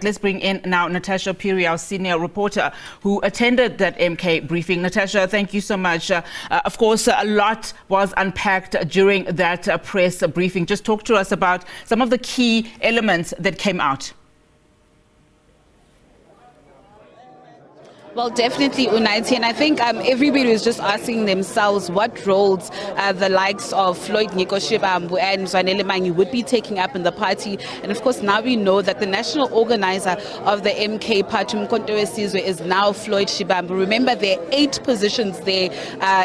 Let's bring in now Natasha Phiri, our senior reporter who attended that MK briefing. Natasha, thank you so much. Of course, a lot was unpacked during that press briefing. Just talk to us about some of the key elements that came out. Well, definitely, Unaiti, and I think everybody was just asking themselves what roles the likes of Floyd Shibambu and Zanele Manyi would be taking up in the party. And of course, now we know that the national organizer of the MK party, Mkhonto Wesizwe, is now Floyd Shibambu. Remember, there are 8 positions there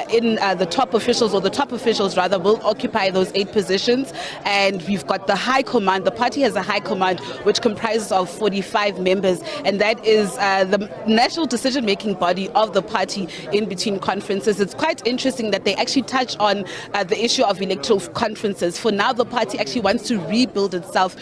in the top officials, or the top officials rather, will occupy those 8 positions. And we've got the high command. The party has a high command which comprises of 45 members, and that is the national decision-making body of the party in between conferences. It's quite interesting that they actually touch on the issue of electoral conferences. For now, the party actually wants to rebuild itself,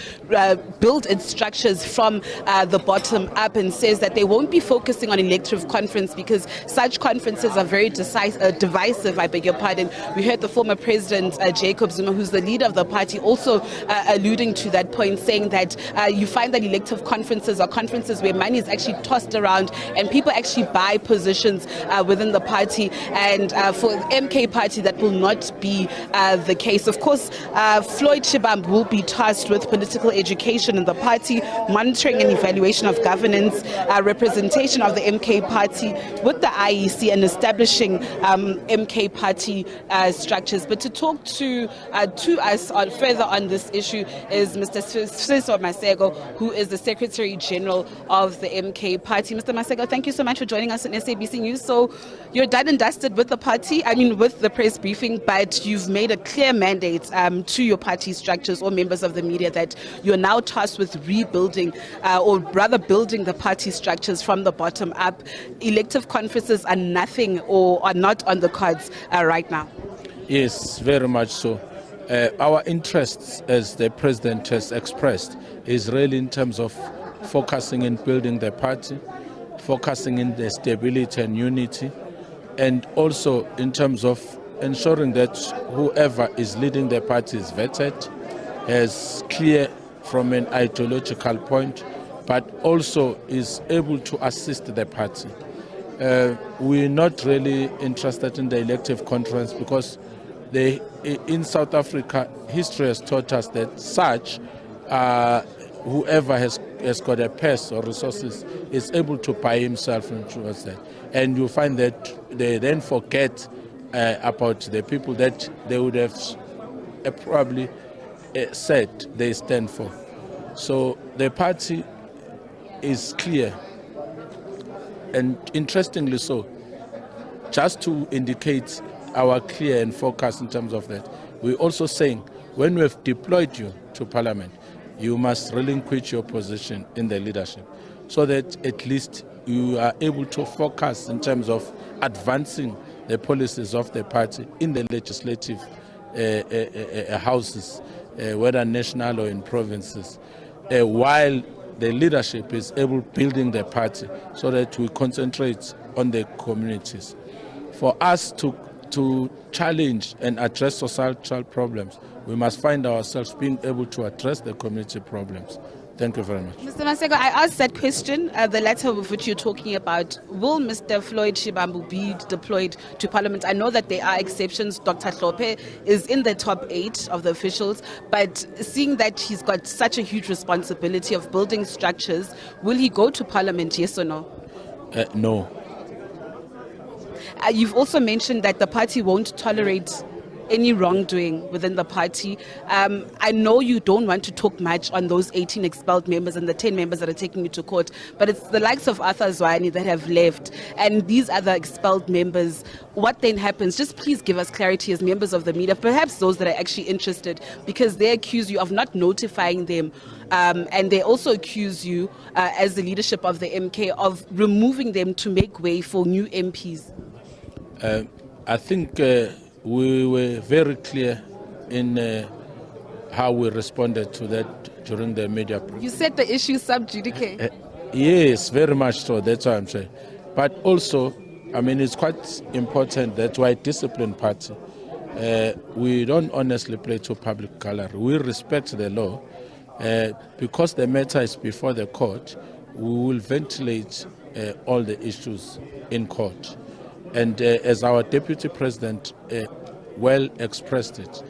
build its structures from the bottom up, and says that they won't be focusing on elective conference because such conferences are very divisive, I beg your pardon. We heard the former president, Jacob Zuma, who's the leader of the party, also alluding to that point, saying that you find that elective conferences are conferences where money is actually tossed around and people actually buy positions within the party, and for the MK party that will not be the case. Of course, Floyd Shibambu will be tasked with political education in the party, monitoring and evaluation of governance, representation of the MK party with the IEC, and establishing MK party structures. But to talk to us further on this issue is Mr. Sifiso Maseko, who is the Secretary General of the MK party. Mr. Maseko, thank you so much for joining us on SABC News. So you're done and dusted with the party, with the press briefing, but you've made a clear mandate to your party structures or members of the media that you're now tasked with rebuilding or rather building the party structures from the bottom up. Elective conferences are nothing or are not on the cards right now. Yes, very much so. Our interests, as the president has expressed, is really in terms of focusing in building the party, focusing in the stability and unity, and also in terms of ensuring that whoever is leading the party is vetted, is clear from an ideological point, but also is able to assist the party. We're not really interested in the elective conference because in South Africa, history has taught us that such whoever has got a purse or resources is able to buy himself into that. And you find that they then forget about the people that they would have probably said they stand for. So the party is clear, and interestingly so, just to indicate our clear and focus in terms of that, we're also saying when we have deployed you to Parliament, you must relinquish your position in the leadership so that at least you are able to focus in terms of advancing the policies of the party in the legislative houses, whether national or in provinces, while the leadership is able building the party so that we concentrate on the communities. For us to challenge and address societal problems, we must find ourselves being able to address the community problems. Thank you very much. Mr. Maseko, I asked that question, the letter of which you're talking about. Will Mr. Floyd Shibambu be deployed to Parliament? I know that there are exceptions. Dr. Hlophe is in the top 8 of the officials, but seeing that he's got such a huge responsibility of building structures, will he go to Parliament, yes or no? No. You've also mentioned that the party won't tolerate any wrongdoing within the party. I know you don't want to talk much on those 18 expelled members and the 10 members that are taking you to court, but it's the likes of Arthur Zwane that have left and these other expelled members. What then happens? Just please give us clarity as members of the media, perhaps those that are actually interested, because they accuse you of not notifying them, and they also accuse you as the leadership of the MK of removing them to make way for new MPs. I think we were very clear in how we responded to that during the media briefing. You said the issue sub judice. Yes, very much so. That's what I'm saying. But also, it's quite important that we're a disciplined party. We don't honestly play to public gallery. We respect the law. Because the matter is before the court, we will ventilate all the issues in court. And as our Deputy President well expressed it,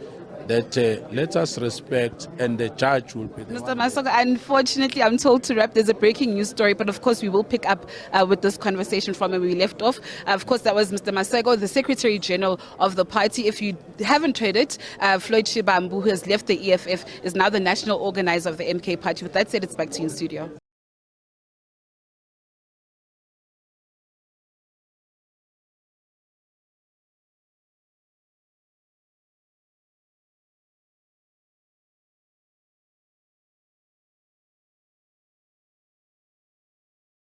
that let us respect, and the judge will be the Mr. one. Maseko, unfortunately, I'm told to wrap. There's a breaking news story, but of course, we will pick up with this conversation from where we left off. Of course, that was Mr. Maseko, the Secretary General of the party. If you haven't heard it, Floyd Shibambu, who has left the EFF, is now the national organizer of the MK party. With that said, it's back to you in studio.